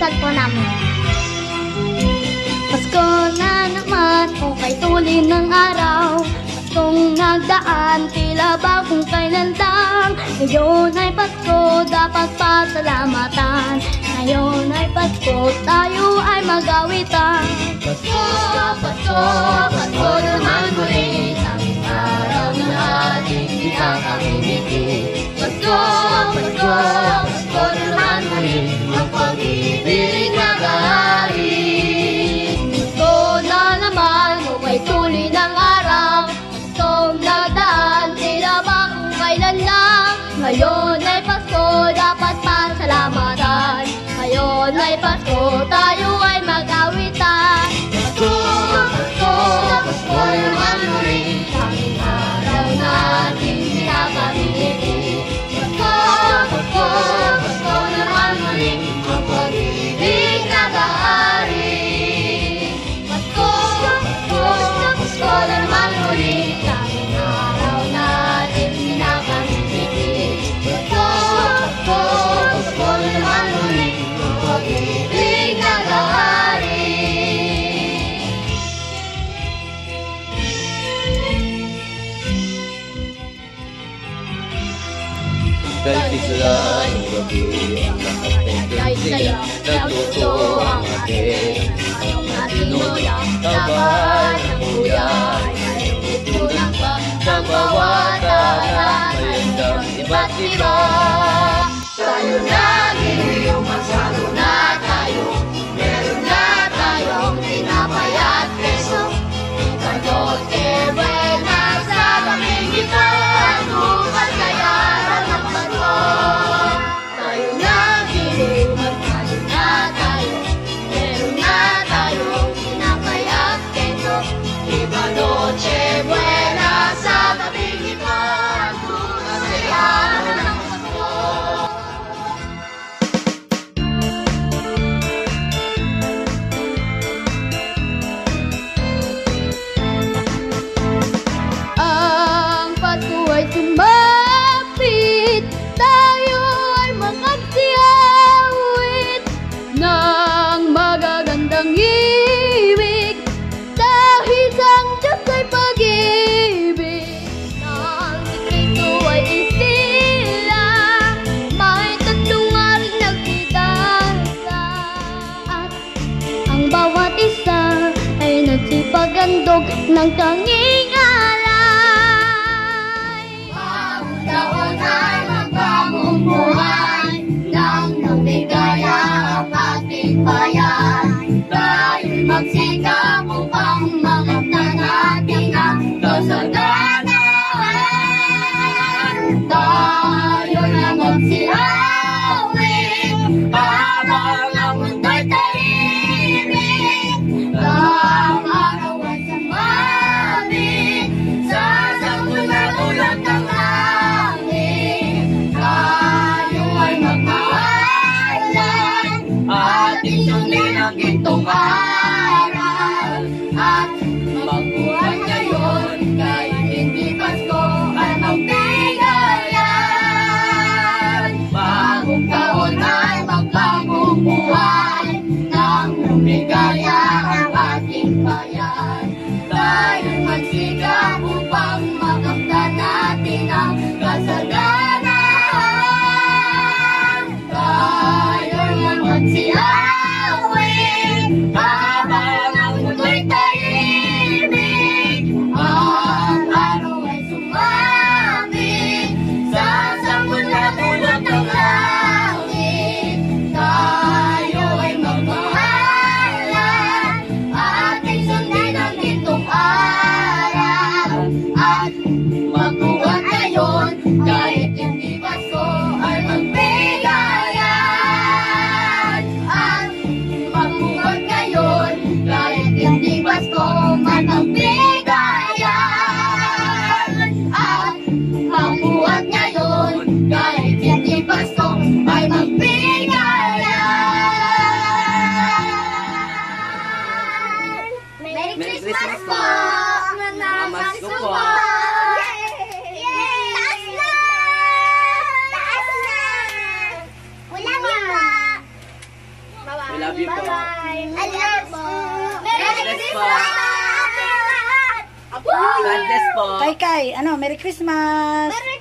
cellphone namin. Pasko na naman, okay tulin ng araw. Paskong nagdaan, tila bagong kailan lang. Ngayon ay Pasko, dapat pasalamatan. Ngayon ay Pasko, tayo ay mag-awitan. Pasko, Pasko, Pasko naman muli, ang araw ng ating pinakakimiki. Pasko, Pasko, Pasko naman muli, ang pag-ibig nag-aari. Pasko na naman, okay tuloy ng araw. Paskong nagdaan, tila bagong kailan lang. Ngayon ay Pasko, dapat pasalamatan. Ngayon ay Pasko, tayo ay mag-awitan. Pasko, Pasko, Pasko naman muli, tanging araw natin pinakabibig. Pasko, Pasko, Pasko naman muli, ang pag-ibig nag-aari. Pasko, Pasko, Pasko naman muli, tanging araw natin pinakabibig. Pasko, Pasko, Pasko naman muli, ang pag-ibig nag-aari. Dahil sila ang gabi, ang lahat sila, natuto ang atin. Ang tinuya, tabahan ng buyay, ay utulang pa sa bawat araw, mayundang iba't iba. Tayo na, giliw, masalo na tayo, meron na tayong tinapay at keso. Ikanot, buena sa kaming ito, at upang kayaran ng Pasko. Tayo na, giliw, masalo na tayo, meron na tayong tinapay at keso. Ikanot, buena sa kaming ito, at upang kayaran ng Pasko. Ang Pasko ay sumapit, tayo ay magsiawit ng magagandang ibig, dahil ang Diyos ay pag-ibig. Ang sikreto ay isila, may tatlong aring nagdidasa, at ang bawat isa ay nagsipagandog ng tanging alay. Bagong taon ay magbagong buhay, nang nagligaya ang ating bayan. Tayo'y magsikap upang makamtan natin ang kasalanan. Tayo'y magsiawit habang ang mundo'y tahimik. Ang araw ay sumabit sa sagulat-ulat ng langit. Tayo ay magmahalan, ating sundin ang gintong Bye-bye. We love you po. Bye-bye. I love po. Merry Christmas! Apo! God bless po. Kay, ano, Merry Christmas! Merry